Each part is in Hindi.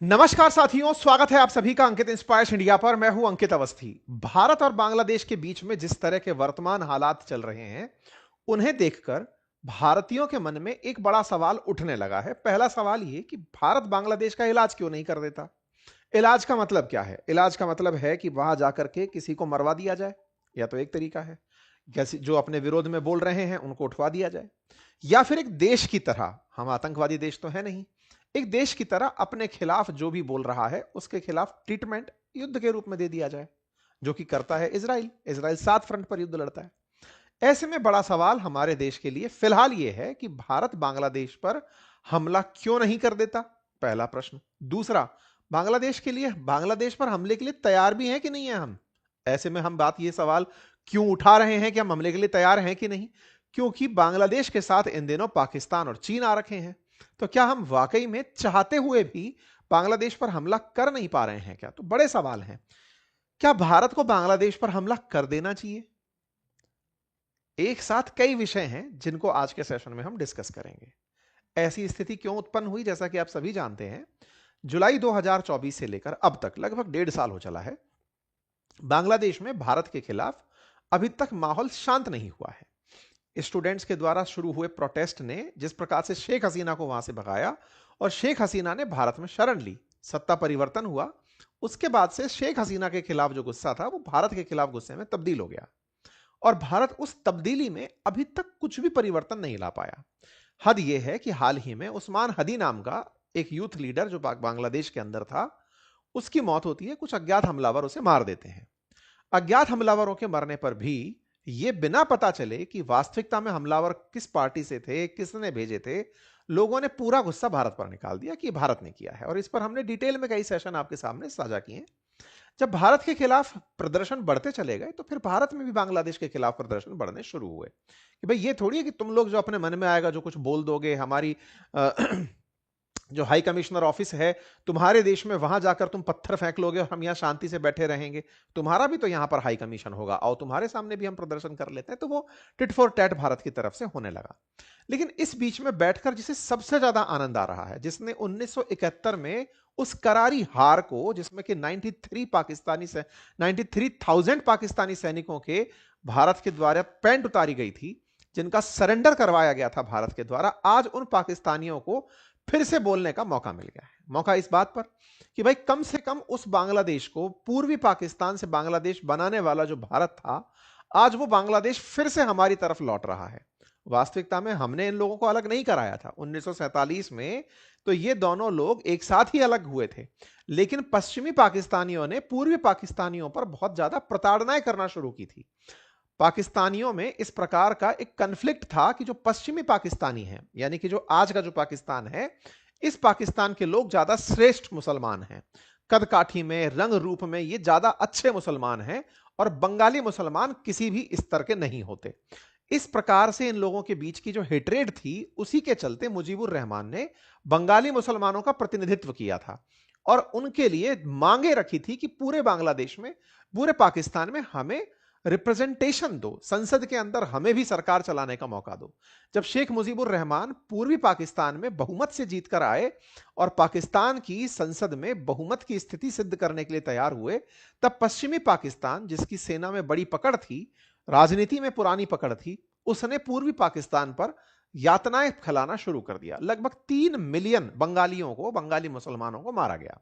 नमस्कार साथियों, स्वागत है आप सभी का अंकित इंस्पायर्स इंडिया पर। मैं हूं अंकित अवस्थी। भारत और बांग्लादेश के बीच में जिस तरह के वर्तमान हालात चल रहे हैं, उन्हें देखकर भारतीयों के मन में एक बड़ा सवाल उठने लगा है। पहला सवाल ये कि भारत बांग्लादेश का इलाज क्यों नहीं कर देता। इलाज का मतलब क्या है? इलाज का मतलब है कि वहां जाकर के किसी को मरवा दिया जाए, या तो एक तरीका है, जैसे जो अपने विरोध में बोल रहे हैं उनको उठवा दिया जाए, या फिर एक देश की तरह, हम आतंकवादी देश तो है नहीं, एक देश की तरह अपने खिलाफ जो भी बोल रहा है उसके खिलाफ ट्रीटमेंट युद्ध के रूप में दे दिया जाए, जो कि करता है इजराइल। इजराइल 7 फ्रंट पर युद्ध लड़ता है। ऐसे में बड़ा सवाल हमारे देश के लिए फिलहाल यह है कि भारत बांग्लादेश पर हमला क्यों नहीं कर देता, पहला प्रश्न। दूसरा, बांग्लादेश के लिए, बांग्लादेश पर हमले के लिए तैयार भी हैं कि नहीं है हम। ऐसे में हम बात ये सवाल क्यों उठा रहे हैं कि हम हमले के लिए तैयार हैं कि नहीं, क्योंकि बांग्लादेश के साथ इन दिनों पाकिस्तान और चीन आ रखे हैं। तो क्या हम वाकई में चाहते हुए भी बांग्लादेश पर हमला कर नहीं पा रहे हैं क्या? तो बड़े सवाल हैं। क्या भारत को बांग्लादेश पर हमला कर देना चाहिए? एक साथ कई विषय हैं जिनको आज के सेशन में हम डिस्कस करेंगे। ऐसी स्थिति क्यों उत्पन्न हुई? जैसा कि आप सभी जानते हैं, जुलाई 2024 से लेकर अब तक लगभग 1.5 साल हो चला है, बांग्लादेश में भारत के खिलाफ अभी तक माहौल शांत नहीं हुआ है। स्टूडेंट्स के द्वारा शुरू हुए प्रोटेस्ट ने जिस प्रकार से शेख हसीना को वहां से भगाया और शेख हसीना ने भारत में शरण ली, सत्ता परिवर्तन हुआ, उसके बाद से शेख हसीना के खिलाफ जो गुस्सा था वो भारत के खिलाफ गुस्से में तब्दील हो गया, और भारत उस तब्दीली में अभी तक कुछ भी परिवर्तन नहीं ला पाया। हद यह है कि हाल ही में उस्मान हदी नाम का एक यूथ लीडर जो बांग्लादेश के अंदर था, उसकी मौत होती है। कुछ अज्ञात हमलावर उसे मार देते हैं। अज्ञात हमलावरों के मरने पर भी यह बिना पता चले कि वास्तविकता में हमलावर किस पार्टी से थे, किसने भेजे थे, लोगों ने पूरा गुस्सा भारत पर निकाल दिया कि भारत ने किया है। और इस पर हमने डिटेल में कई सेशन आपके सामने साझा किए हैं। जब भारत के खिलाफ प्रदर्शन बढ़ते चले गए तो फिर भारत में भी बांग्लादेश के खिलाफ प्रदर्शन बढ़ने शुरू हुए कि भाई ये थोड़ी है कि तुम लोग जो अपने मन में आएगा जो कुछ बोल दोगे, हमारी जो हाई कमिश्नर ऑफिस है तुम्हारे देश में, वहां जाकर तुम पत्थर फेंक लोगे और हम यहां शांति से बैठे रहेंगे। तुम्हारा भी तो यहां पर हाई कमीशन होगा और तुम्हारे सामने भी हम प्रदर्शन कर लेते हैं। तो वो टिट फॉर टैट भारत की तरफ से होने लगा। लेकिन इस बीच में बैठकर जिसे सबसे ज्यादा आनंद आ रहा है, जिसने 1971 में उस करारी हार को, जिसमें कि 93,000 पाकिस्तानी सैनिकों के भारत के द्वारा पैंट उतारी गई थी, जिनका सरेंडर करवाया गया था भारत के द्वारा, आज उन पाकिस्तानियों को फिर से बोलने का मौका मिल गया है। मौका इस बात पर कि भाई कम से कम उस बांग्लादेश को, पूर्वी पाकिस्तान से बांग्लादेश बनाने वाला जो भारत था, आज वो बांग्लादेश फिर से हमारी तरफ लौट रहा है। वास्तविकता में हमने इन लोगों को अलग नहीं कराया था 1947 में, तो ये दोनों लोग एक साथ ही अलग हुए थे। लेकिन पश्चिमी पाकिस्तानियों ने पूर्वी पाकिस्तानियों पर बहुत ज्यादा प्रताड़नाएं करना शुरू की थी। पाकिस्तानियों में इस प्रकार का एक कन्फ्लिक्ट था कि जो पश्चिमी पाकिस्तानी हैं, यानी कि जो आज का जो पाकिस्तान है, इस पाकिस्तान के लोग ज्यादा श्रेष्ठ मुसलमान हैं, कद काठी में, रंग रूप में ये ज्यादा अच्छे मुसलमान हैं, और बंगाली मुसलमान किसी भी स्तर के नहीं होते। इस प्रकार से इन लोगों के बीच की जो हेट्रेड थी, उसी के चलते मुजीबुर रहमान ने बंगाली मुसलमानों का प्रतिनिधित्व किया था और उनके लिए मांगे रखी थी कि पूरे बांग्लादेश में, पूरे पाकिस्तान में हमें रिप्रेजेंटेशन दो, संसद के अंदर हमें भी सरकार चलाने का मौका दो। जब शेख मुजीबुर रहमान पूर्वी पाकिस्तान में बहुमत से जीतकर आए और पाकिस्तान की संसद में बहुमत की स्थिति सिद्ध करने के लिए तैयार हुए, तब पश्चिमी पाकिस्तान, जिसकी सेना में बड़ी पकड़ थी, राजनीति में पुरानी पकड़ थी, उसने पूर्वी पाकिस्तान पर यातनाएं फैलाना शुरू कर दिया। लगभग 3 मिलियन बंगालियों को, बंगाली मुसलमानों को मारा गया।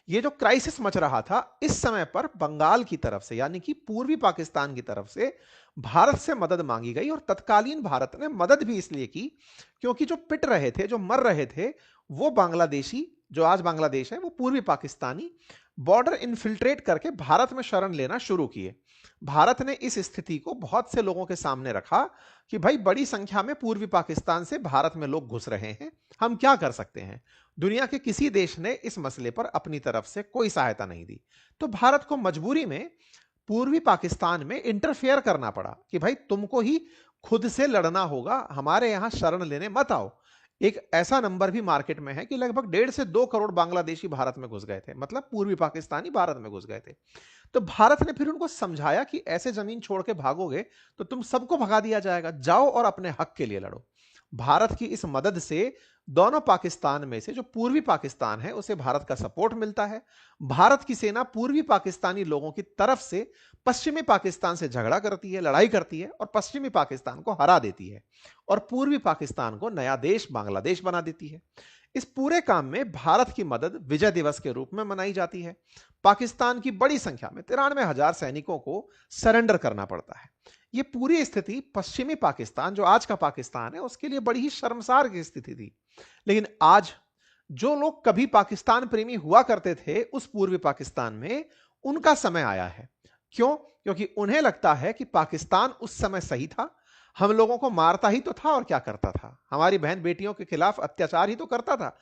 ये जो क्राइसिस मच रहा था, इस समय पर बंगाल की तरफ से, यानी कि पूर्वी पाकिस्तान की तरफ से भारत से मदद मांगी गई। और तत्कालीन भारत ने मदद भी इसलिए की क्योंकि जो पिट रहे थे, जो मर रहे थे, वो बांग्लादेशी, जो आज बांग्लादेश है, वो पूर्वी पाकिस्तानी बॉर्डर इन्फिल्ट्रेट करके भारत में शरण लेना शुरू किए। भारत ने इस स्थिति को बहुत से लोगों के सामने रखा कि भाई बड़ी संख्या में पूर्वी पाकिस्तान से भारत में लोग घुस रहे हैं, हम क्या कर सकते हैं। दुनिया के किसी देश ने इस मसले पर अपनी तरफ से कोई सहायता नहीं दी, तो भारत को मजबूरी में पूर्वी पाकिस्तान में इंटरफेयर करना पड़ा कि भाई तुमको ही खुद से लड़ना होगा, हमारे यहां शरण लेने मत आओ। एक ऐसा नंबर भी मार्केट में है कि लगभग 1.5 से 2 करोड़ बांग्लादेशी भारत में घुस गए थे, मतलब पूर्वी पाकिस्तानी भारत में घुस गए थे। तो भारत ने फिर उनको समझाया कि ऐसे जमीन छोड़ के भागोगे तो तुम सबको भगा दिया जाएगा, जाओ और अपने हक के लिए लड़ो। भारत की इस मदद से दोनों पाकिस्तान में से जो पूर्वी पाकिस्तान है उसे भारत का सपोर्ट मिलता है। भारत की सेना पूर्वी पाकिस्तानी लोगों की तरफ से पश्चिमी पाकिस्तान से झगड़ा करती है, लड़ाई करती है और पश्चिमी पाकिस्तान को हरा देती है और पूर्वी पाकिस्तान को नया देश बांग्लादेश बना देती है। इस पूरे काम में भारत की मदद विजय दिवस के रूप में मनाई जाती है। पाकिस्तान की बड़ी संख्या में 93,000 सैनिकों को सरेंडर करना पड़ता है। यह पूरी स्थिति पश्चिमी पाकिस्तान, जो आज का पाकिस्तान है, उसके लिए बड़ी ही शर्मसार की स्थिति थी। लेकिन आज जो लोग कभी पाकिस्तान प्रेमी हुआ करते थे उस पूर्वी पाकिस्तान में, उनका समय आया है। क्यों? क्योंकि उन्हें लगता है कि पाकिस्तान उस समय सही था, हम लोगों को मारता ही तो था और क्या करता था, हमारी बहन बेटियों के खिलाफ अत्याचार ही तो करता था,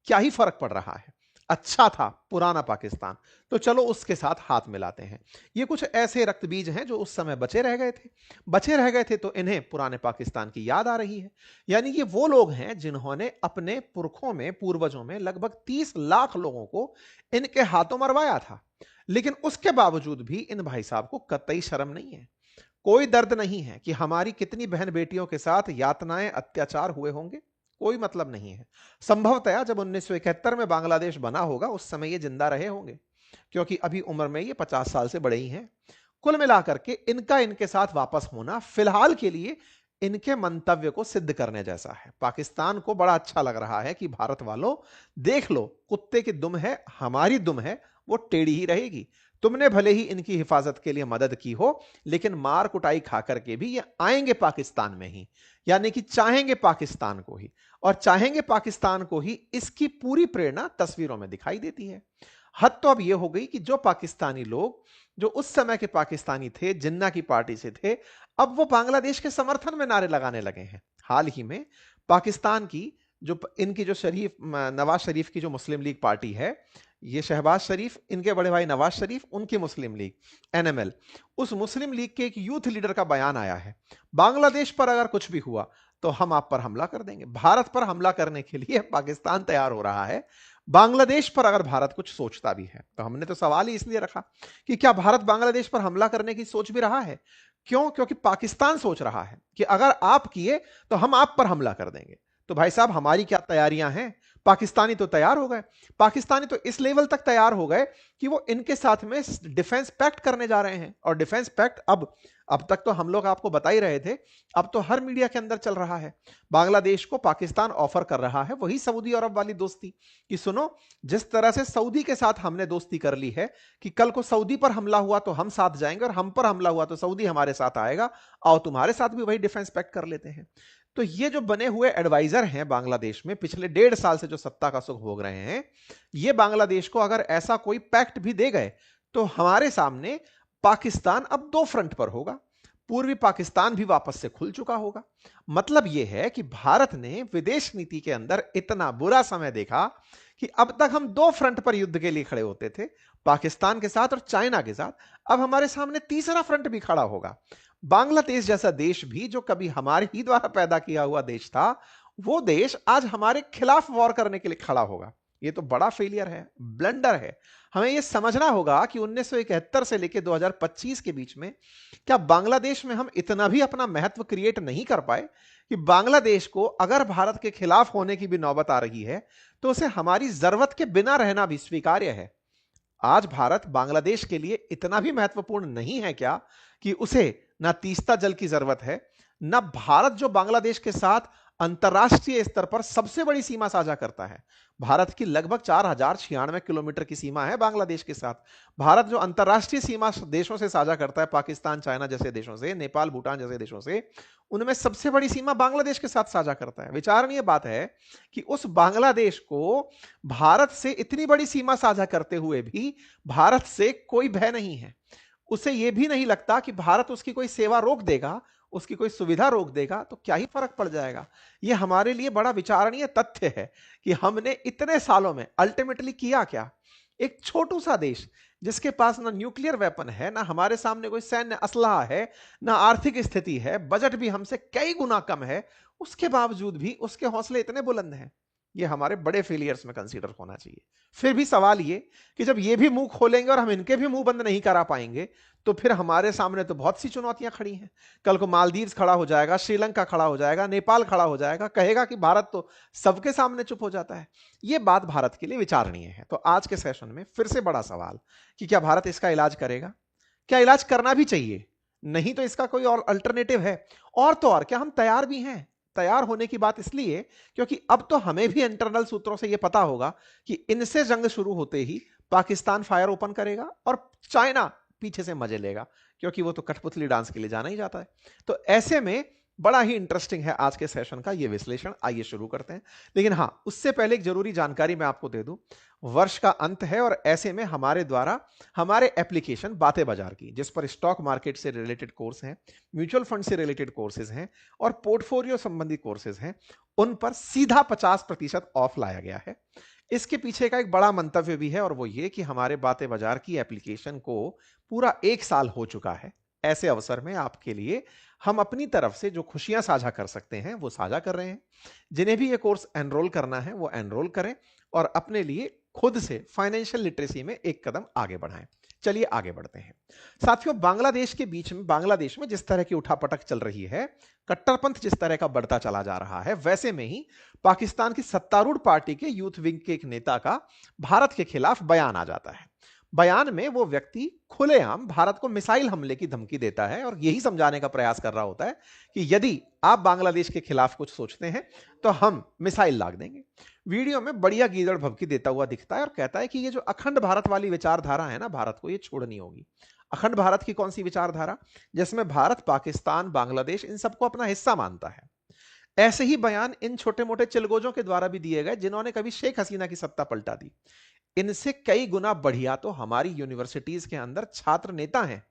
क्या ही फर्क पड़ रहा है, अच्छा था पुराना पाकिस्तान, तो चलो उसके साथ हाथ मिलाते हैं। ये कुछ ऐसे रक्तबीज हैं जो उस समय बचे रह गए थे तो इन्हें पुराने पाकिस्तान की याद आ रही है। यानी ये वो लोग हैं जिन्होंने अपने पुरखों में, पूर्वजों में लगभग 30 लाख लोगों को इनके हाथों मरवाया था। लेकिन उसके बावजूद भी इन भाई साहब को कतई शर्म नहीं है, कोई दर्द नहीं है कि हमारी कितनी बहन बेटियों के साथ यातनाएं, अत्याचार हुए होंगे, कोई मतलब नहीं है। संभवतया जब 1971 में बांग्लादेश बना होगा उस समय ये जिंदा रहे होंगे, क्योंकि अभी उम्र में ये 50 साल से बड़े ही हैं। कुल मिलाकर के इनके साथ वापस होना फिलहाल के लिए इनके मंतव्य को सिद्ध करने जैसा है। पाकिस्तान को बड़ा अच्छा लग रहा है कि भारत वालों, देख लो, कुत्ते की दुम है, हमारी दुम है, वो टेढ़ी ही रहेगी। तुमने भले ही इनकी हिफाजत के लिए मदद की हो, लेकिन मार कुटाई खा करके भी ये आएंगे पाकिस्तान में ही, यानी कि चाहेंगे पाकिस्तान को ही, और चाहेंगे पाकिस्तान को ही, इसकी पूरी प्रेरणा तस्वीरों में दिखाई देती है। हद तो अब यह हो गई कि जो पाकिस्तानी लोग, जो उस समय के पाकिस्तानी थे, जिन्ना की पार्टी से थे, अब वो बांग्लादेश के समर्थन में नारे लगाने लगे हैं। हाल ही में पाकिस्तान की इनकी जो नवाज शरीफ की जो मुस्लिम लीग पार्टी है, ये शहबाज शरीफ, इनके बड़े भाई नवाज शरीफ, उनकी मुस्लिम लीग एनएमएल, उस मुस्लिम लीग के एक यूथ लीडर का बयान आया है, बांग्लादेश पर अगर कुछ भी हुआ तो हम आप पर हमला कर देंगे। भारत पर हमला करने के लिए पाकिस्तान तैयार हो रहा है, बांग्लादेश पर अगर भारत कुछ सोचता भी है तो। हमने तो सवाल ही इसलिए रखा कि क्या भारत बांग्लादेश पर हमला करने की सोच भी रहा है? क्यों? क्योंकि पाकिस्तान सोच रहा है कि अगर आप किए तो हम आप पर हमला कर देंगे। तो भाई साहब, हमारी क्या तैयारियां हैं? पाकिस्तानी तो तैयार हो गए, पाकिस्तानी तो इस लेवल तक तैयार हो गए कि वो इनके साथ में डिफेंस पैक्ट करने जा रहे हैं। और डिफेंस पैक्ट अब तक तो हम लोग आपको बता ही रहे थे, अब तो हर मीडिया के अंदर चल रहा है। बांग्लादेश को पाकिस्तान ऑफर कर रहा है वही सऊदी अरब वाली दोस्ती, कि सुनो, जिस तरह से सऊदी के साथ हमने दोस्ती कर ली है कि कल को सऊदी पर हमला हुआ तो हम साथ जाएंगे, और हम पर हमला हुआ तो सऊदी हमारे साथ आएगा, आओ तुम्हारे साथ भी वही डिफेंस पैक्ट कर लेते हैं। तो ये जो बने हुए एडवाइजर हैं बांग्लादेश में, पिछले 1.5 साल से जो सत्ता का सुख भोग रहे हैं, ये बांग्लादेश को अगर ऐसा कोई पैक्ट भी दे गए तो हमारे सामने पाकिस्तान अब 2 फ्रंट पर होगा। पूर्वी पाकिस्तान भी वापस से खुल चुका होगा। मतलब यह है कि भारत ने विदेश नीति के अंदर इतना बुरा समय देखा कि अब तक हम 2 फ्रंट पर युद्ध के लिए खड़े होते थे, पाकिस्तान के साथ और चाइना के साथ। अब हमारे सामने तीसरा फ्रंट भी खड़ा होगा। बांग्लादेश जैसा देश भी, जो कभी हमारे ही द्वारा पैदा किया हुआ देश था, वो देश आज हमारे खिलाफ वॉर करने के लिए खड़ा होगा। ये तो बड़ा फेलियर है, ब्लंडर है। हमें यह समझना होगा कि 1971 से लेकर 2025 के बीच में क्या बांग्लादेश में हम इतना भी अपना महत्व क्रिएट नहीं कर पाए कि बांग्लादेश को अगर भारत के खिलाफ होने की भी नौबत आ रही है तो उसे हमारी जरूरत के बिना रहना भी स्वीकार्य है। आज भारत बांग्लादेश के लिए इतना भी महत्वपूर्ण नहीं है क्या कि उसे ना तीस्ता जल की जरूरत है, ना भारत जो बांग्लादेश के साथ अंतरराष्ट्रीय स्तर पर सबसे बड़ी सीमा साझा करता है। भारत की लगभग 4096 किलोमीटर की सीमा है बांग्लादेश के साथ। भारत जो अंतरराष्ट्रीय सीमा देशों से साझा करता है, पाकिस्तान, चाइना जैसे देशों से, नेपाल, भूटान जैसे देशों से, उनमें सबसे बड़ी सीमा बांग्लादेश के साथ साझा करता है। विचारणीय बात है कि उस बांग्लादेश को भारत से इतनी बड़ी सीमा साझा करते हुए भी भारत से कोई भय नहीं है। उसे यह भी नहीं लगता कि भारत उसकी कोई सेवा रोक देगा, उसकी कोई सुविधा रोक देगा तो क्या ही फर्क पड़ जाएगा। यह हमारे लिए बड़ा विचारणीय तथ्य है कि हमने इतने सालों में अल्टीमेटली किया क्या। एक छोटू सा देश जिसके पास ना न्यूक्लियर वेपन है, ना हमारे सामने कोई सैन्य असलाह है, ना आर्थिक स्थिति है, बजट भी हमसे कई गुना कम है, उसके बावजूद भी उसके हौसले इतने बुलंद हैं। ये हमारे बड़े फेलियर्स में कंसीडर होना चाहिए। फिर भी सवाल ये कि जब ये भी मुंह खोलेंगे और हम इनके भी मुंह बंद नहीं करा पाएंगे, तो फिर हमारे सामने तो बहुत सी चुनौतियां खड़ी हैं। कल को मालदीव्स खड़ा हो जाएगा, श्रीलंका खड़ा हो जाएगा, नेपाल खड़ा हो जाएगा, कहेगा कि भारत तो सबके सामने चुप हो जाता है। ये बात भारत के लिए विचारणीय है। तो आज के सेशन में फिर से बड़ा सवाल कि क्या भारत इसका इलाज करेगा? क्या इलाज करना भी चाहिए? नहीं तो इसका कोई और अल्टरनेटिव है? और तो और क्या हम तैयार भी हैं? तैयार होने की बात इसलिए क्योंकि अब तो हमें भी इंटरनल सूत्रों से यह पता होगा कि इनसे जंग शुरू होते ही पाकिस्तान फायर ओपन करेगा और चाइना पीछे से मजे लेगा, क्योंकि वो तो कठपुतली डांस के लिए जाना ही जाता है। तो ऐसे में बड़ा ही इंटरेस्टिंग है आज के सेशन का ये विश्लेषण। आइए शुरू करते हैं। लेकिन हां, उससे पहले एक जरूरी जानकारी मैं आपको दे दूं। वर्ष का अंत है और ऐसे में हमारे द्वारा हमारे एप्लीकेशन बातें बाजार की, जिस पर स्टॉक मार्केट से रिलेटेड कोर्स हैं, म्यूचुअल फंड से रिलेटेड कोर्सेज हैं और पोर्टफोलियो संबंधी कोर्सेज हैं, उन पर सीधा 50% ऑफ लाया गया है। इसके पीछे का एक बड़ा मंतव्य भी है और वो ये कि हमारे बातें बाजार की एप्लीकेशन को पूरा 1 साल हो चुका है। ऐसे अवसर में आपके लिए हम अपनी तरफ से जो खुशियां साझा कर सकते हैं वो साझा कर रहे हैं। जिन्हें भी ये कोर्स एनरोल करना है वो एनरोल करें और अपने लिए खुद से फाइनेंशियल लिटरेसी में एक कदम आगे बढ़ाएं। चलिए आगे बढ़ते हैं। साथियों, बांग्लादेश में जिस तरह की उठापटक चल रही है, कट्टरपंथ जिस तरह का बढ़ता चला जा रहा है, वैसे में ही पाकिस्तान की सत्तारूढ़ पार्टी के यूथ विंग के एक नेता का भारत के खिलाफ बयान आ जाता है। बयान में वो व्यक्ति खुलेआम भारत को मिसाइल हमले की धमकी देता है और यही समझाने का प्रयास कर रहा होता है कि यदि आप बांग्लादेश के खिलाफ कुछ सोचते हैं तो हम मिसाइल लाग देंगे। वीडियो में बढ़िया गीदड़ भभकी देता हुआ दिखता है और कहता है कि ये जो अखंड भारत वाली विचारधारा है ना, भारत को ये छोड़नी होगी। अखंड भारत की कौन सी विचारधारा? जिसमें भारत, पाकिस्तान, बांग्लादेश इन सबको अपना हिस्सा मानता है। ऐसे ही बयान इन छोटे मोटे चिलगोजों के द्वारा भी दिए गए जिन्होंने कभी शेख हसीना की सत्ता पलटा दी। इनसे कई गुना बढ़िया तो हमारी यूनिवर्सिटीज के अंदर छात्र नेता हैं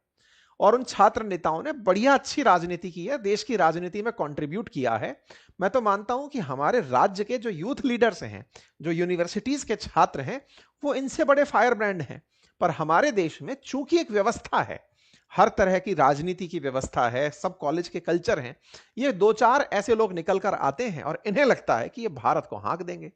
और उन छात्र नेताओं ने बढ़िया अच्छी राजनीति की है, देश की राजनीति में कंट्रीब्यूट किया है। मैं तो मानता हूं कि हमारे राज्य के जो यूथ लीडर्स हैं, जो यूनिवर्सिटीज के छात्र हैं, वो इनसे बड़े फायर ब्रांड हैं। पर हमारे देश में चूंकि एक व्यवस्था है, हर तरह की राजनीति की व्यवस्था है, सब कॉलेज के कल्चर हैं, ये दो चार ऐसे लोग निकल कर आते हैं और इन्हें लगता है कि ये भारत को हाँक देंगे।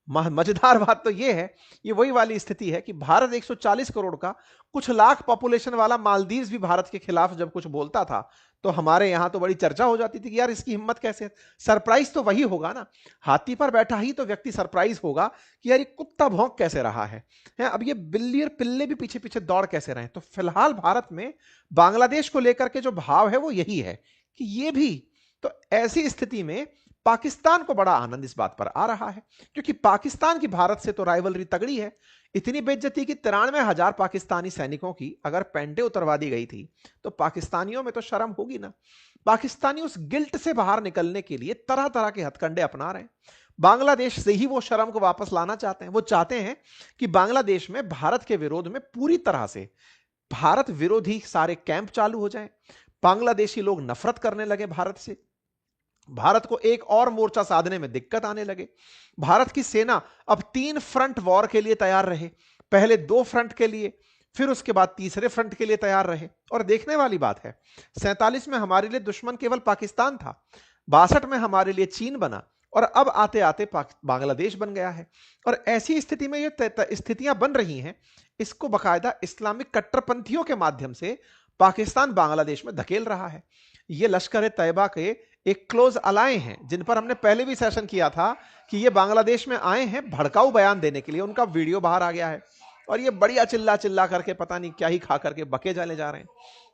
मजेदार बात तो ये है, ये वही वाली स्थिति है कि भारत 140 करोड़ का कुछ लाख पॉपुलेशन वाला मालदीव्स भी भारत के खिलाफ जब कुछ बोलता था तो हमारे यहां तो बड़ी चर्चा हो जाती थी कि यार इसकी हिम्मत कैसे। सरप्राइज तो वही होगा ना, हाथी पर बैठा ही तो व्यक्ति सरप्राइज होगा कि यार ये कुत्ता भौंक कैसे रहा है, अब ये बिल्ली और पिल्ले भी पीछे पीछे दौड़ कैसे रहे। तो फिलहाल भारत में बांग्लादेश को लेकर के जो भाव है वो यही है कि ये भी। तो ऐसी स्थिति में पाकिस्तान को बड़ा आनंद इस बात पर आ रहा है, क्योंकि पाकिस्तान की भारत से तो राइवलरी तगड़ी है। इतनी बेइज्जती की 93,000 पाकिस्तानी सैनिकों की अगर पेंटे उतरवा दी गई थी तो पाकिस्तानियों में तो शर्म होगी ना। पाकिस्तानी उस गिल्ट से बाहर निकलने के लिए तरह तरह के हथकंडे अपना रहे हैं। बांग्लादेश से ही वो शर्म को वापस लाना चाहते हैं। वो चाहते हैं कि बांग्लादेश में भारत के विरोध में पूरी तरह से भारत विरोधी सारे कैंप चालू हो जाएं, बांग्लादेशी लोग नफरत करने लगे भारत से, भारत को एक और मोर्चा साधने में दिक्कत आने लगे। भारत की सेना अब 3 फ्रंट वॉर के लिए तैयार रहे, पहले 2 फ्रंट के लिए, फिर उसके बाद तीसरे फ्रंट के लिए तैयार रहे। और देखने वाली बात है, 47 में हमारे लिए दुश्मन केवल पाकिस्तान था, 62 में हमारे लिए चीन बना और अब आते आते बांग्लादेश बन गया है। और ऐसी स्थिति में ये स्थितियां बन रही हैं, इसको बकायदा इस्लामिक कट्टरपंथियों के माध्यम से पाकिस्तान बांग्लादेश में धकेल रहा है। ये लश्कर ए तैयबा के एक क्लोज अलाय हैं, जिन पर हमने पहले भी सेशन किया था कि ये बांग्लादेश में आए हैं भड़काऊ बयान देने के लिए। उनका वीडियो बाहर आ गया है और ये बढ़िया चिल्ला चिल्ला करके पता नहीं क्या ही खा करके बके जाने जा रहे हैं।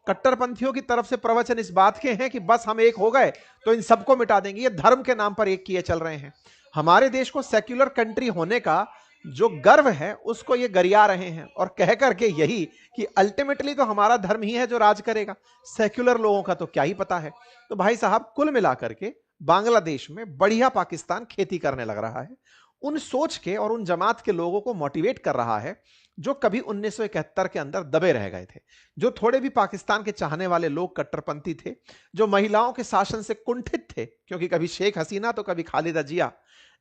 कट्टरपंथियों की तरफ से प्रवचन इस बात के हैं कि बस हम एक हो गए तो इन सबको मिटा देंगे। ये धर्म के नाम पर एक किए चल रहे हैं। हमारे देश को सेक्युलर कंट्री होने का जो गर्व है उसको ये गरिया रहे हैं और कह करके यही कि अल्टीमेटली तो हमारा धर्म ही है जो राज करेगा, सेक्युलर लोगों का तो क्या ही पता है। तो भाई साहब, कुल मिलाकर के बांग्लादेश में बढ़िया पाकिस्तान खेती करने लग रहा है, उन सोच के और उन जमात के लोगों को मोटिवेट कर रहा है जो कभी 1971 के अंदर दबे रह गए थे, जो थोड़े भी पाकिस्तान के चाहने वाले लोग कट्टरपंथी थे, जो महिलाओं के शासन से कुंठित थे, क्योंकि कभी शेख हसीना तो कभी खालिदा जिया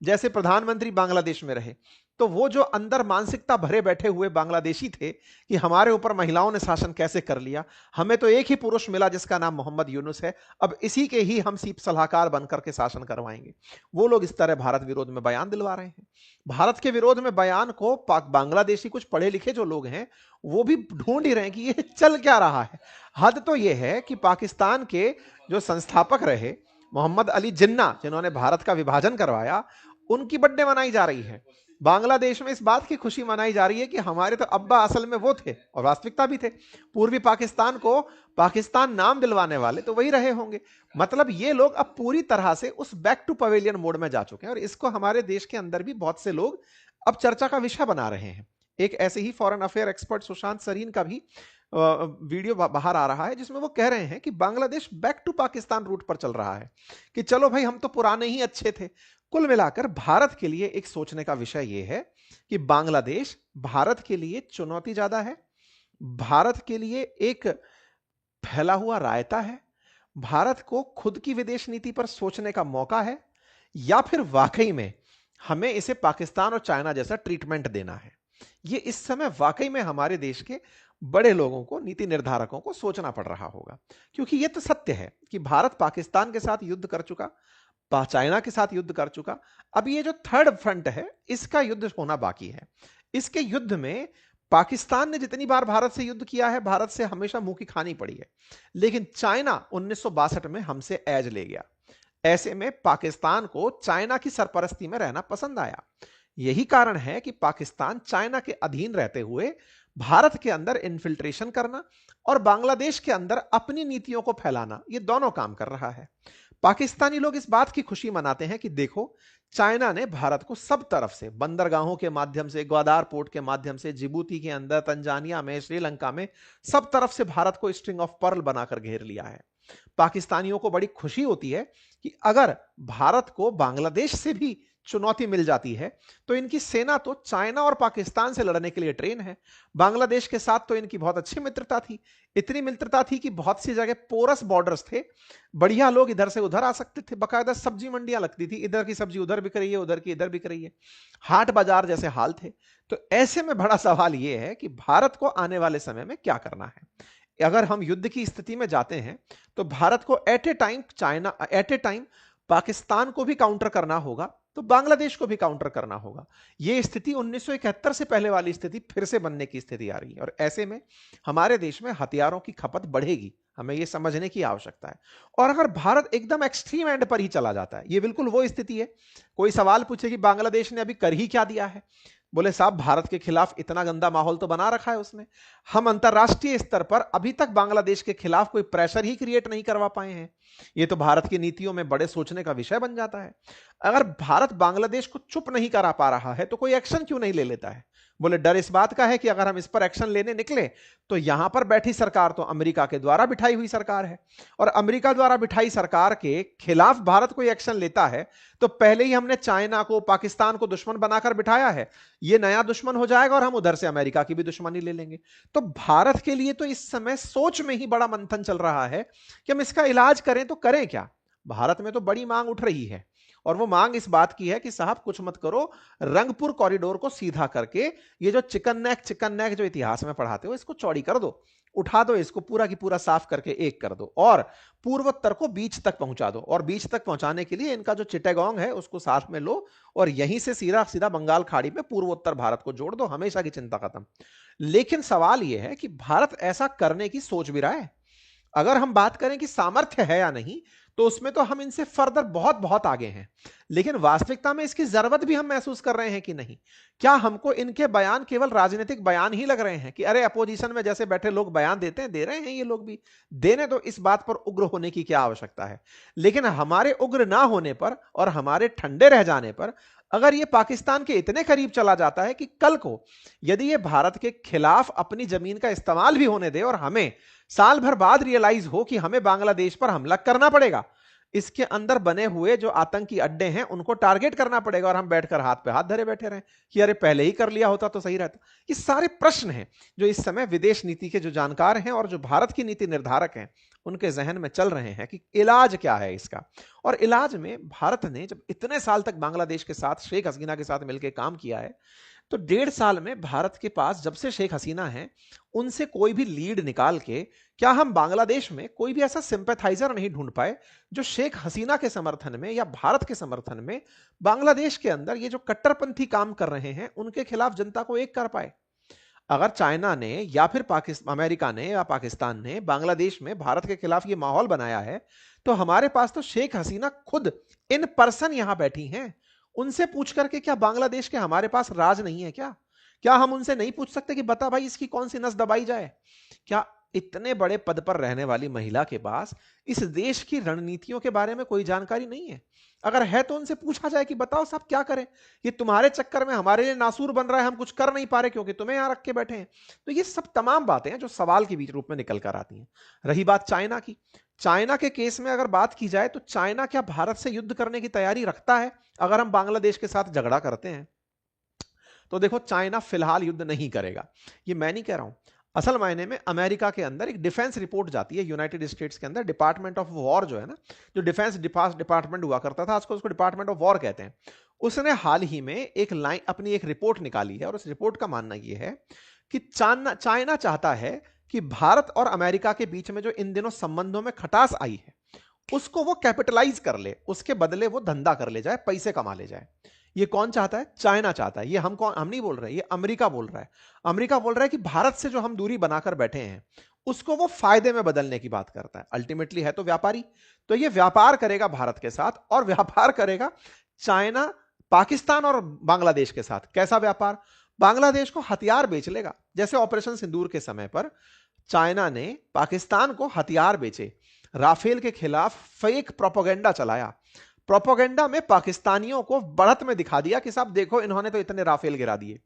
जैसे प्रधानमंत्री बांग्लादेश में रहे, तो वो जो अंदर मानसिकता भरे बैठे हुए बांग्लादेशी थे कि हमारे ऊपर महिलाओं ने शासन कैसे कर लिया, हमें तो एक ही पुरुष मिला जिसका नाम मोहम्मद यूनुस है, अब इसी के ही हम सीप सलाहकार बनकर के शासन करवाएंगे, वो लोग इस तरह भारत विरोध में बयान दिलवा रहे हैं। भारत के विरोध में बयान को बांग्लादेशी कुछ पढ़े लिखे जो लोग हैं वो भी ढूंढ ही रहे हैं कि ये चल क्या रहा है। हद तो ये है कि पाकिस्तान के जो संस्थापक रहे मोहम्मद अली जिन्ना, जिन्होंने भारत का विभाजन करवाया, उनकी बर्थडे मनाई जा रही है। बांग्लादेश में इस बात की खुशी मनाई जा रही है कि हमारे तो अब्बा असल में वो थे और वास्तविकता भी थे। पूर्वी पाकिस्तान को पाकिस्तान नाम दिलवाने वाले तो वही रहे होंगे। मतलब ये लोग अब पूरी तरह से उस बैक टू पवेलियन मोड में जा चुके हैं और इसको हमारे देश के अंदर भी बहुत से लोग अब चर्चा का विषय बना रहे हैं। एक ऐसे ही foreign affair expert Sushant Sareen का भी वीडियो बाहर आ रहा है जिसमें वो कह रहे हैं कि Bangladesh back to Pakistan route पर चल रहा है, कि चलो भाई हम तो पुराने ही अच्छे थे। कुल मिलाकर भारत के लिए एक सोचने का विषय यह है कि बांग्लादेश भारत के लिए चुनौती ज्यादा है, भारत के लिए एक फैला हुआ रायता है, भारत को खुद की विदेश नीति पर सोचने का मौका है, या फिर वाकई में हमें इसे पाकिस्तान और चाइना जैसा ट्रीटमेंट देना है। ये इस समय वाकई में हमारे देश के बड़े लोगों को, नीति निर्धारकों को सोचना पड़ रहा होगा, क्योंकि यह तो सत्य है कि भारत पाकिस्तान के साथ युद्ध कर चुका, चाइना के साथ युद्ध कर चुका, अब ये जो थर्ड फ्रंट है इसका युद्ध होना बाकी है। इसके युद्ध में पाकिस्तान ने जितनी बार भारत से युद्ध किया है, भारत से हमेशा मुंह की खानी पड़ी है, लेकिन चाइना 1962 में हमसे एज ले गया। ऐसे में पाकिस्तान को चाइना की सरपरस्ती में रहना पसंद आया। यही कारण है कि पाकिस्तान चाइना के अधीन रहते हुए भारत के अंदर इन्फिल्ट्रेशन करना और बांग्लादेश के अंदर अपनी नीतियों को फैलाना, ये दोनों काम कर रहा है। पाकिस्तानी लोग इस बात की खुशी मनाते हैं कि देखो, चाइना ने भारत को सब तरफ से, बंदरगाहों के माध्यम से, ग्वादार पोर्ट के माध्यम से, जिबूती के अंदर, तंजानिया में, श्रीलंका में, सब तरफ से भारत को स्ट्रिंग ऑफ पर्ल बनाकर घेर लिया है। पाकिस्तानियों को बड़ी खुशी होती है कि अगर भारत को बांग्लादेश से भी चुनौती मिल जाती है तो इनकी सेना तो चाइना और पाकिस्तान से लड़ने के लिए ट्रेन है। बांग्लादेश के साथ तो इनकी बहुत अच्छी मित्रता थी, इतनी मित्रता थी कि बहुत सी जगह पोरस बॉर्डर्स थे, बढ़िया लोग इधर से उधर आ सकते थे, बकायदा सब्जी मंडियां लगती थी, इधर की सब्जी उधर बिक रही है, उधर की इधर बिक रही है, हाट बाजार जैसे हाल थे। तो ऐसे में बड़ा सवाल यह है कि भारत को आने वाले समय में क्या करना है। अगर हम युद्ध की स्थिति में जाते हैं तो भारत को एट ए टाइम पाकिस्तान को भी काउंटर करना होगा, तो बांग्लादेश को भी काउंटर करना होगा। यह स्थिति 1971 से पहले वाली स्थिति फिर से बनने की स्थिति आ रही है और ऐसे में हमारे देश में हथियारों की खपत बढ़ेगी, हमें यह समझने की आवश्यकता है। और अगर भारत एकदम एक्सट्रीम एंड पर ही चला जाता है, यह बिल्कुल वो स्थिति है, कोई सवाल पूछे कि बांग्लादेश ने अभी कर ही क्या दिया है, बोले साहब भारत के खिलाफ इतना गंदा माहौल तो बना रखा है उसने, हम अंतरराष्ट्रीय स्तर पर अभी तक बांग्लादेश के खिलाफ कोई प्रेशर ही क्रिएट नहीं करवा पाए हैं। ये तो भारत की नीतियों में बड़े सोचने का विषय बन जाता है। अगर भारत बांग्लादेश को चुप नहीं करा पा रहा है तो कोई एक्शन क्यों नहीं ले लेता है। बोले डर इस बात का है कि अगर हम इस पर एक्शन लेने निकले तो यहां पर बैठी सरकार तो अमेरिका के द्वारा बिठाई हुई सरकार है और अमेरिका द्वारा बिठाई सरकार के खिलाफ भारत कोई एक्शन लेता है तो पहले ही हमने चाइना को, पाकिस्तान को दुश्मन बनाकर बिठाया है, ये नया दुश्मन हो जाएगा और हम उधर से अमेरिका की भी दुश्मनी ले लेंगे। तो भारत के लिए तो इस समय सोच में ही बड़ा मंथन चल रहा है कि हम इसका इलाज करें तो करें क्या। भारत में तो बड़ी मांग उठ रही है और वो मांग इस बात की है कि साहब कुछ मत करो, रंगपुर कॉरिडोर को सीधा करके ये जो चिकन नेक जो इतिहास में पढ़ाते हो इसको चौड़ी कर दो, उठा दो इसको, पूरा की पूरा साफ करके एक कर दो और पूर्वोत्तर को बीच तक पहुंचा दो। और बीच तक पहुंचाने के लिए इनका जो चिटागोंग है उसको साथ में लो और यहीं से सीधा सीधा बंगाल खाड़ी में पूर्वोत्तर भारत को जोड़ दो, हमेशा की चिंता खत्म। लेकिन सवाल यह है कि भारत ऐसा करने की सोच भी रहा है। अगर हम बात करें कि सामर्थ्य है या नहीं तो उसमें तो हम इनसे फर्दर बहुत बहुत आगे हैं, लेकिन वास्तविकता में इसकी जरूरत भी हम महसूस कर रहे हैं कि नहीं। क्या हमको इनके बयान केवल राजनीतिक बयान ही लग रहे हैं कि अरे अपोजिशन में जैसे बैठे लोग बयान देते हैं, दे रहे हैं ये लोग भी देने, तो इस बात पर उग्र होने की क्या आवश्यकता है। लेकिन हमारे उग्र ना होने पर और हमारे ठंडे रह जाने पर अगर ये पाकिस्तान के इतने करीब चला जाता है कि कल को यदि ये भारत के खिलाफ अपनी जमीन का इस्तेमाल भी होने दे और हमें साल भर बाद रियलाइज हो कि हमें बांग्लादेश पर हमला करना पड़ेगा, इसके अंदर बने हुए जो आतंकी अड्डे हैं उनको टारगेट करना पड़ेगा और हम बैठकर हाथ पे हाथ धरे बैठे रहें कि अरे पहले ही कर लिया होता तो सही रहता। ये सारे प्रश्न हैं जो इस समय विदेश नीति के जो जानकार हैं और जो भारत की नीति निर्धारक हैं उनके जहन में चल रहे हैं कि इलाज क्या है इसका। और इलाज में भारत ने जब इतने साल तक बांग्लादेश के साथ, शेख हसीना के साथ मिलकर काम किया है, तो 1.5 साल में भारत के पास जब से शेख हसीना है, उनसे कोई भी लीड निकाल के क्या हम बांग्लादेश में कोई भी ऐसा सिंपैथाइजर नहीं ढूंढ पाए जो शेख हसीना के समर्थन में या भारत के समर्थन में बांग्लादेश के अंदर ये जो कट्टरपंथी काम कर रहे हैं उनके खिलाफ जनता को एक कर पाए। अगर चाइना ने या फिर पाकिस्तान, अमेरिका ने या पाकिस्तान ने बांग्लादेश में भारत के खिलाफ ये माहौल बनाया है, तो हमारे पास तो शेख हसीना खुद इन पर्सन यहां बैठी हैं। उनसे पूछ करके क्या बांग्लादेश के हमारे पास राज नहीं है क्या? क्या हम उनसे नहीं पूछ सकते कि बता भाई इसकी कौन सी नस दबाई जाए? क्या इतने बड़े पद पर रहने वाली महिला के पास इस देश की रणनीतियों के बारे में कोई जानकारी नहीं है? अगर है तो उनसे पूछा जाए कि बताओ साहब क्या करें, ये तुम्हारे चक्कर में हमारे लिए नासूर बन रहा है, हम कुछ कर नहीं पा रहे क्योंकि तुम्हें यहां रख के बैठे हैं। तो ये सब तमाम बातें हैं जो सवाल के बीच रूप में निकल कर आती हैं। रही बात चाइना की, चाइना के केस में अगर बात की जाए तो चाइना क्या भारत से युद्ध करने की तैयारी रखता है अगर हम बांग्लादेश के साथ झगड़ा करते हैं? तो देखो, चाइना फिलहाल युद्ध नहीं करेगा, ये मैं नहीं कह रहा हूं। असल मायने में अमेरिका के अंदर एक डिफेंस रिपोर्ट जाती है, यूनाइटेड स्टेट्स के अंदर डिपार्टमेंट ऑफ वॉर जो है ना, जो डिफेंस डिपार्टमेंट हुआ करता था, आजकल उसको डिपार्टमेंट ऑफ वॉर कहते हैं। उसने हाल ही में एक लाइन अपनी एक रिपोर्ट निकाली है और उस रिपोर्ट का मानना यह है कि चाइना चाहता है कि भारत और अमेरिका के बीच में जो इन दिनों संबंधों में खटास आई है उसको वो कैपिटलाइज कर ले, उसके बदले वो धंधा कर ले जाए, पैसे कमा ले जाए। ये कौन चाहता है? चाइना चाहता है। ये हम नहीं बोल रहे, ये अमेरिका बोल रहा है। अमेरिका बोल रहा है कि भारत से जो हम दूरी बनाकर बैठे हैं उसको वो फायदे में बदलने की बात करता है। अल्टीमेटली है तो व्यापारी, तो ये व्यापार करेगा भारत के साथ और व्यापार करेगा चाइना पाकिस्तान और बांग्लादेश के साथ। कैसा व्यापार? बांग्लादेश को हथियार बेच लेगा, जैसे ऑपरेशन सिंदूर के समय पर चाइना ने पाकिस्तान को हथियार बेचे, राफेल के खिलाफ फेक प्रोपेगेंडा चलाया, प्रोपेगेंडा में पाकिस्तानियों को बढ़त में दिखा दिया कि साहब देखो इन्होंने तो इतने राफेल गिरा दिए।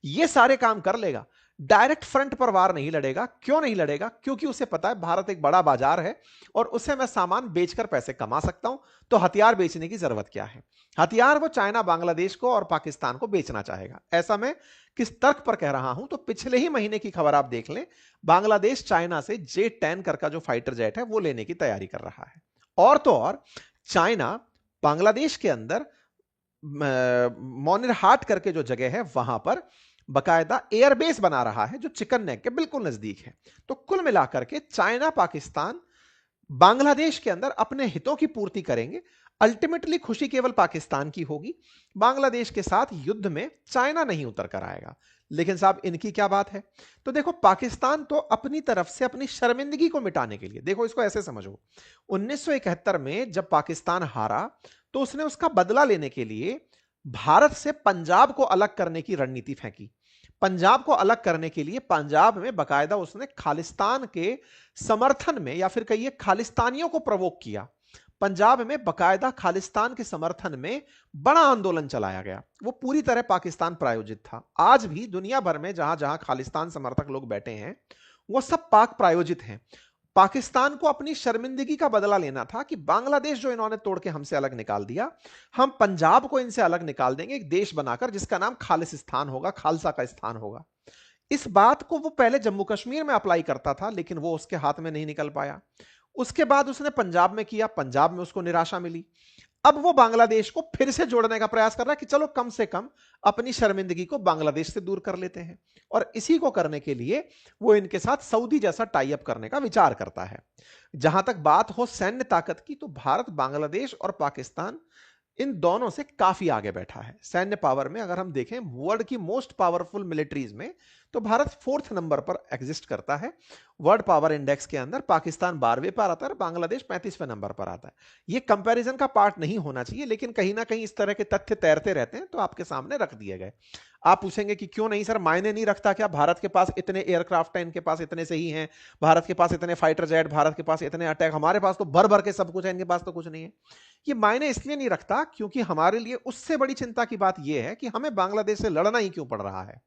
ये सारे काम कर लेगा, डायरेक्ट फ्रंट पर वार नहीं लड़ेगा। क्यों नहीं लड़ेगा? क्योंकि उसे पता है भारत एक बड़ा बाजार है और उसे मैं सामान बेचकर पैसे कमा सकता हूं, तो हथियार बेचने की जरूरत क्या है? हथियार वो चाइना बांग्लादेश को और पाकिस्तान को बेचना चाहेगा। ऐसा मैं किस तर्क पर कह रहा हूं? तो पिछले ही महीने की खबर आप देख लें, बांग्लादेश चाइना से J-10 का जो फाइटर जेट है वो लेने की तैयारी कर रहा है। और तो और चाइना बांग्लादेश के अंदर मोनिरहाट करके जो जगह है वहां पर बकायदा एयरबेस बना रहा है जो चिकन नेक के बिल्कुल नजदीक है। तो कुल मिलाकर के चाइना पाकिस्तान बांग्लादेश के अंदर अपने हितों की पूर्ति करेंगे। अल्टीमेटली खुशी केवल पाकिस्तान की होगी, बांग्लादेश के साथ युद्ध में चाइना नहीं उतर कर आएगा। लेकिन साहब इनकी क्या बात है? तो देखो, पाकिस्तान तो अपनी तरफ से अपनी शर्मिंदगी को मिटाने के लिए, देखो इसको ऐसे समझो, 1971 में जब पाकिस्तान हारा तो उसने उसका बदला लेने के लिए भारत से पंजाब को अलग करने की रणनीति फेंकी। पंजाब को अलग करने के लिए पंजाब में बकायदा उसने खालिस्तान के समर्थन में, या फिर कहिए खालिस्तानियों को प्रवोक किया। पंजाब में बकायदा खालिस्तान के समर्थन में बड़ा आंदोलन चलाया गया, वो पूरी तरह पाकिस्तान प्रायोजित था। आज भी दुनिया भर में जहां जहां खालिस्तान समर्थक लोग बैठे हैं वो सब पाक प्रायोजित हैं। पाकिस्तान को अपनी शर्मिंदगी का बदला लेना था कि बांग्लादेश जो इन्होंने तोड़ के हमसे अलग निकाल दिया, हम पंजाब को इनसे अलग निकाल देंगे एक देश बनाकर जिसका नाम खालिस्तान होगा, खालसा का स्थान होगा। इस बात को वो पहले जम्मू कश्मीर में अप्लाई करता था लेकिन वो उसके हाथ में नहीं निकल पाया। उसके बाद उसने पंजाब में किया, पंजाब में उसको निराशा मिली। अब वो बांग्लादेश को फिर से जोड़ने का प्रयास कर रहा है कि चलो कम से कम अपनी शर्मिंदगी को बांग्लादेश से दूर कर लेते हैं, और इसी को करने के लिए वो इनके साथ सऊदी जैसा टाई अप करने का विचार करता है। जहां तक बात हो सैन्य ताकत की, तो भारत, बांग्लादेश और पाकिस्तान इन दोनों से काफी आगे बैठा है सैन्य पावर में। अगर हम देखें वर्ल्ड की मोस्ट पावरफुल मिलिट्रीज में, तो भारत 4th नंबर पर एग्जिस्ट करता है वर्ल्ड पावर इंडेक्स के अंदर। पाकिस्तान 12वें पर आता है, बांग्लादेश 35वें नंबर पर आता है। ये कंपैरिजन का पार्ट नहीं होना चाहिए, लेकिन कहीं ना कहीं इस तरह के तथ्य तैरते रहते हैं तो आपके सामने रख दिए गए। आप पूछेंगे कि क्यों नहीं सर, मायने नहीं रखता क्या? भारत के पास इतने एयरक्राफ्ट हैं, इनके पास इतने से ही हैं, भारत के पास इतने फाइटर जेट, भारत के पास इतने अटैक, हमारे पास तो भर भर के सब कुछ है, इनके पास तो कुछ नहीं है। ये मायने इसलिए नहीं रखता क्योंकि हमारे लिए उससे बड़ी चिंता की बात यह है कि हमें बांग्लादेश से लड़ना ही क्यों पड़ रहा है।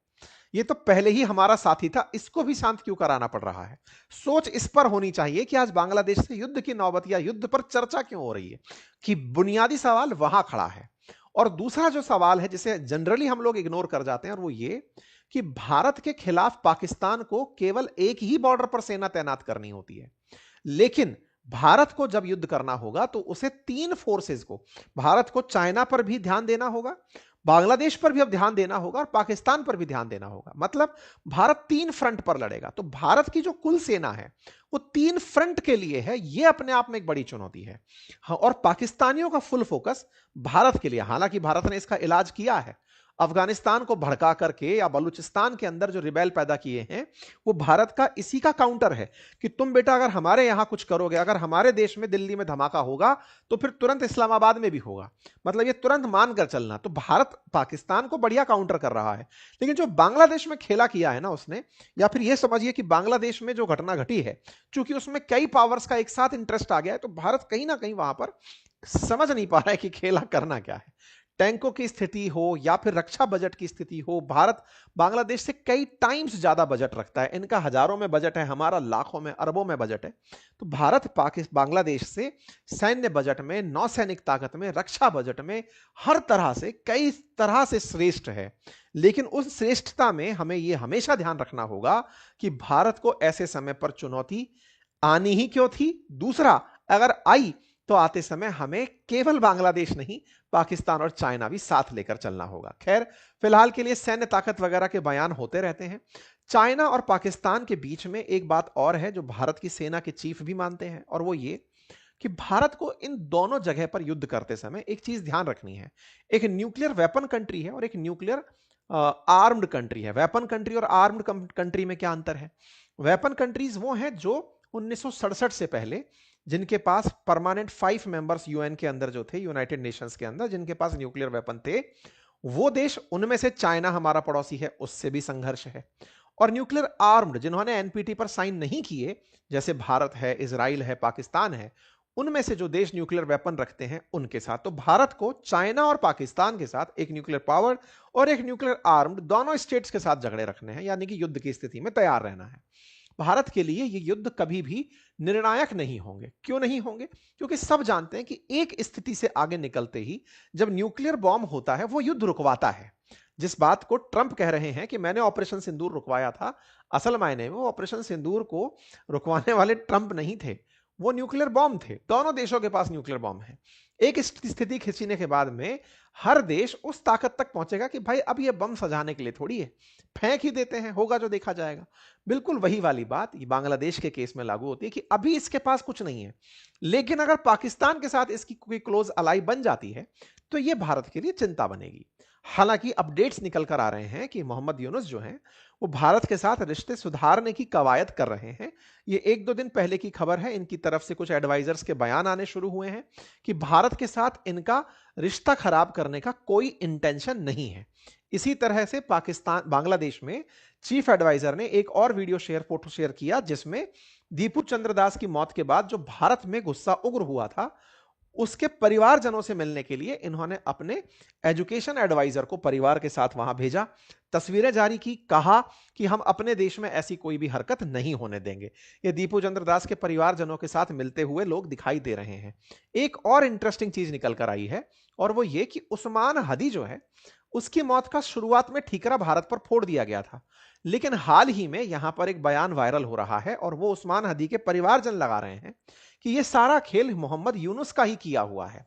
ये तो पहले ही हमारा साथी था, इसको भी शांत क्यों कराना पड़ रहा है? सोच इस पर होनी चाहिए कि आज बांग्लादेश से युद्ध की नौबत या युद्ध पर चर्चा क्यों हो रही है, कि बुनियादी सवाल वहां खड़ा है। और दूसरा जो सवाल है जिसे जनरली हम लोग इग्नोर कर जाते हैं, और वो ये कि भारत के खिलाफ पाकिस्तान को केवल एक ही बॉर्डर पर सेना तैनात करनी होती है, लेकिन भारत को जब युद्ध करना होगा तो उसे 3 फोर्सेस को, भारत को चाइना पर भी ध्यान देना होगा, बांग्लादेश पर भी अब ध्यान देना होगा और पाकिस्तान पर भी ध्यान देना होगा। मतलब भारत 3 फ्रंट पर लड़ेगा। तो भारत की जो कुल सेना है वो 3 फ्रंट के लिए है, ये अपने आप में एक बड़ी चुनौती है। हाँ, और पाकिस्तानियों का फुल फोकस भारत के लिए, हालांकि भारत ने इसका इलाज किया है, अफगानिस्तान को भड़का करके या बलूचिस्तान के अंदर जो रिबेल पैदा किए हैं वो भारत का इसी का काउंटर है कि तुम बेटा अगर हमारे यहां कुछ करोगे, अगर हमारे देश में दिल्ली में धमाका होगा तो फिर तुरंत इस्लामाबाद में भी होगा। मतलब ये तुरंत मानकर चलना। तो भारत पाकिस्तान को बढ़िया काउंटर कर रहा है। लेकिन जो बांग्लादेश में खेला किया है ना उसने, या फिर यह समझिए कि बांग्लादेश में जो घटना घटी है, चूंकि उसमें कई पावर्स का एक साथ इंटरेस्ट आ गया है, तो भारत कहीं ना कहीं वहां पर समझ नहीं पा रहा है कि खेला करना क्या है। टैंकों की स्थिति हो या फिर रक्षा बजट की स्थिति हो, भारत बांग्लादेश से कई टाइम्स ज्यादा बजट रखता है। इनका हजारों में बजट है, हमारा लाखों में अरबों में बजट है। तो भारत पाकिस्तान बांग्लादेश से सैन्य बजट में, नौसैनिक ताकत में, रक्षा बजट में, हर तरह से कई तरह से श्रेष्ठ है। लेकिन उस श्रेष्ठता में हमें यह हमेशा ध्यान रखना होगा कि भारत को ऐसे समय पर चुनौती आनी ही क्यों थी। दूसरा, अगर आई तो आते समय हमें केवल बांग्लादेश नहीं, पाकिस्तान और चाइना भी साथ लेकर चलना होगा। खैर, फिलहाल के लिए सैन्य ताकत वगैरह के बयान होते रहते हैं। चाइना और पाकिस्तान के बीच में एक बात और है जो भारत की सेना के चीफ भी मानते हैं, और वो ये कि भारत को इन दोनों जगह पर युद्ध करते समय एक चीज ध्यान रखनी है। एक न्यूक्लियर वेपन कंट्री है और एक न्यूक्लियर आर्म्ड कंट्री है। वेपन कंट्री और आर्म्ड कंट्री में क्या अंतर है? वेपन कंट्रीज वो हैं जो 1967 से पहले, जिनके पास परमानेंट 5 मेंबर्स यूएन के अंदर जो थे, यूनाइटेड नेशंस के अंदर, जिनके पास न्यूक्लियर वेपन थे, वो देश, उनमें से चाइना हमारा पड़ोसी है, उससे भी संघर्ष है। और न्यूक्लियर आर्म्ड, जिन्होंने एनपीटी पर साइन नहीं किए, जैसे भारत है, इजराइल है, पाकिस्तान है, उनमें से जो देश न्यूक्लियर वेपन रखते हैं उनके साथ। तो भारत को चाइना और पाकिस्तान के साथ, एक न्यूक्लियर पावर्ड और एक न्यूक्लियर आर्म्ड, दोनों स्टेट्स के साथ झगड़े रखने हैं, यानी कि युद्ध की स्थिति में तैयार रहना है। भारत के लिए ये युद्ध कभी भी निर्णायक नहीं होंगे। क्यों नहीं होंगे? क्योंकि सब जानते हैं कि एक स्थिति से आगे निकलते ही जब न्यूक्लियर बॉम्ब होता है वो युद्ध रुकवाता है। जिस बात को ट्रंप कह रहे हैं कि मैंने ऑपरेशन सिंदूर रुकवाया था, असल मायने में वो ऑपरेशन सिंदूर को रुकवाने वाले ट्रंप नहीं थे, वो न्यूक्लियर बॉम्ब थे। दोनों देशों के पास न्यूक्लियर बॉम्ब है। एक स्थिति खींचने के बाद में हर देश उस ताकत तक पहुंचेगा कि भाई अब ये बम सजाने के लिए थोड़ी है, फेंक ही देते हैं, होगा जो देखा जाएगा। बिल्कुल वही वाली बात ये बांग्लादेश के केस में लागू होती है कि अभी इसके पास कुछ नहीं है, लेकिन अगर पाकिस्तान के साथ इसकी कोई क्लोज अलाई बन जाती है तो ये भारत के लिए चिंता बनेगी। हालांकि अपडेट्स निकल कर आ रहे हैं कि मोहम्मद यूनुस जो हैं वो भारत के साथ रिश्ते सुधारने की कवायद कर रहे हैं। ये 1-2 दिन पहले की खबर है। इनकी तरफ से कुछ एडवाइजर्स के बयान आने शुरू हुए हैं कि भारत के साथ इनका रिश्ता खराब करने का कोई इंटेंशन नहीं है। इसी तरह से पाकिस्तान बांग्लादेश में चीफ एडवाइजर ने एक और वीडियो फोटो शेयर किया, जिसमें दीपू चंद्र दास की मौत के बाद जो भारत में गुस्सा उग्र हुआ था, उसके परिवारजनों से मिलने के लिए इन्होंने अपने एजुकेशन एडवाइजर को परिवार के साथ वहां भेजा, तस्वीरें जारी की, कहा कि हम अपने देश में ऐसी कोई भी हरकत नहीं होने देंगे। ये दीपू चंद्र दास के परिवारजनों के साथ मिलते हुए लोग दिखाई दे रहे हैं। एक और इंटरेस्टिंग चीज निकल कर आई है, और वो ये कि उस्मान हदी जो है उसकी मौत का शुरुआत में ठीकरा भारत पर फोड़ दिया गया था, लेकिन हाल ही में यहां पर एक बयान वायरल हो रहा है और वो उस्मान हदी के परिवारजन लगा रहे हैं कि ये सारा खेल मोहम्मद यूनुस का ही किया हुआ है।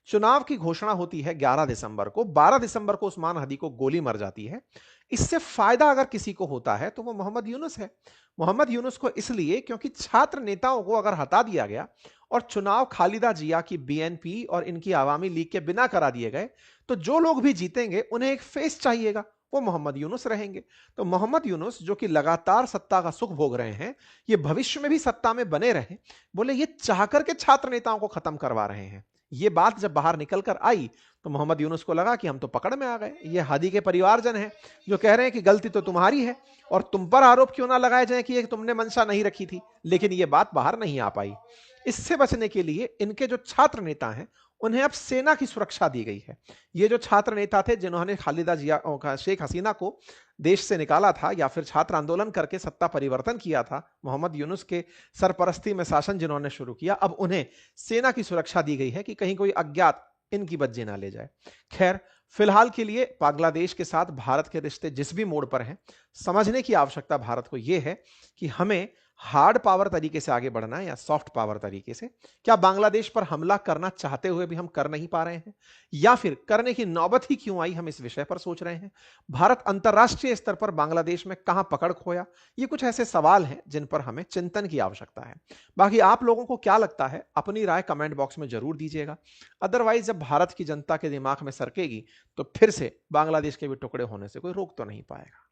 चुनाव की घोषणा होती है 11 दिसंबर को, 12 दिसंबर को उस्मान हदी को गोली मर जाती है। इससे फायदा अगर किसी को होता है तो वो मोहम्मद यूनुस है। मोहम्मद यूनुस को इसलिए क्योंकि छात्र नेताओं को अगर हटा दिया गया और चुनाव खालिदा जिया की बीएनपी और इनकी आवामी लीग के बिना करा दिए गए, तो जो लोग भी जीतेंगे उन्हें एक फेस चाहिएगा, वो मोहम्मद यूनुस रहेंगे। तो मोहम्मद यूनुस जो कि लगातार सत्ता का सुख भोग रहे हैं, ये भविष्य में भी सत्ता में बने रहे, बोले ये चाहकर के छात्र नेताओं को खत्म करवा रहे हैं। ये बात जब बाहर निकल कर आई तो मोहम्मद यूनुस को लगा कि हम तो पकड़ में आ गए। ये हादी के परिवारजन हैं जो कह रहे हैं कि गलती तो तुम्हारी है और तुम पर आरोप क्यों ना लगाए जाए कि ये तुमने मंशा नहीं रखी थी, लेकिन ये बात बाहर नहीं आ पाई। इससे बचने के लिए इनके जो छात्र नेता हैं उन्हें अब सेना की सुरक्षा दी गई है। ये जो छात्र नेता थे जिन्होंने खालिदा जिया शेख हसीना को देश से निकाला था या फिर छात्र आंदोलन करके सत्ता परिवर्तन किया था, मोहम्मद यूनुस के सरपरस्ती में शासन जिन्होंने शुरू किया, अब उन्हें सेना की सुरक्षा दी गई है कि कहीं कोई अज्ञात इनकी बज्जी ना ले जाए। खैर, फिलहाल के लिए बांग्लादेश के साथ भारत के रिश्ते जिस भी मोड़ पर हैं, समझने की आवश्यकता भारत को यह है कि हमें हार्ड पावर तरीके से आगे बढ़ना है या सॉफ्ट पावर तरीके से? क्या बांग्लादेश पर हमला करना चाहते हुए भी हम कर नहीं पा रहे हैं, या फिर करने की नौबत ही क्यों आई, हम इस विषय पर सोच रहे हैं। भारत अंतरराष्ट्रीय स्तर पर बांग्लादेश में कहां पकड़ खोया, ये कुछ ऐसे सवाल हैं जिन पर हमें चिंतन की आवश्यकता है। बाकी आप लोगों को क्या लगता है, अपनी राय कमेंट बॉक्स में जरूर दीजिएगा। अदरवाइज जब भारत की जनता के दिमाग में सरकेगी तो फिर से बांग्लादेश के भी टुकड़े होने से कोई रोक तो नहीं पाएगा।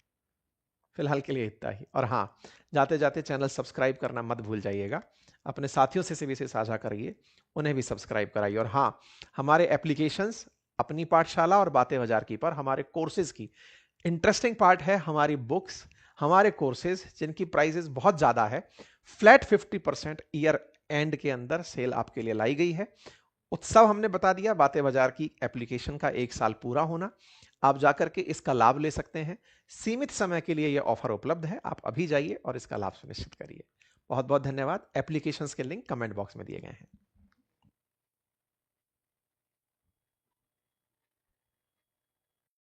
फिलहाल के लिए इतना ही। और हाँ, जाते जाते चैनल सब्सक्राइब करना मत भूल जाइएगा। अपने साथियों से भी इसे साझा करिए, उन्हें भी सब्सक्राइब कराइए। और हाँ, हमारे एप्लीकेशंस अपनी पाठशाला और बातें बाजार की पर हमारे कोर्सेज की इंटरेस्टिंग पार्ट है हमारी बुक्स, हमारे कोर्सेज जिनकी प्राइसेस बहुत ज़्यादा है। फ्लैट 50% ईयर एंड के अंदर सेल आपके लिए लाई गई है। उत्सव हमने बता दिया, बातें बाजार की एप्लीकेशन का 1 साल पूरा होना, आप जाकर के इसका लाभ ले सकते हैं। सीमित समय के लिए यह ऑफर उपलब्ध है, आप अभी जाइए और इसका लाभ सुनिश्चित करिए। बहुत बहुत धन्यवाद। एप्लीकेशंस के लिंक कमेंट बॉक्स में दिए गए हैं।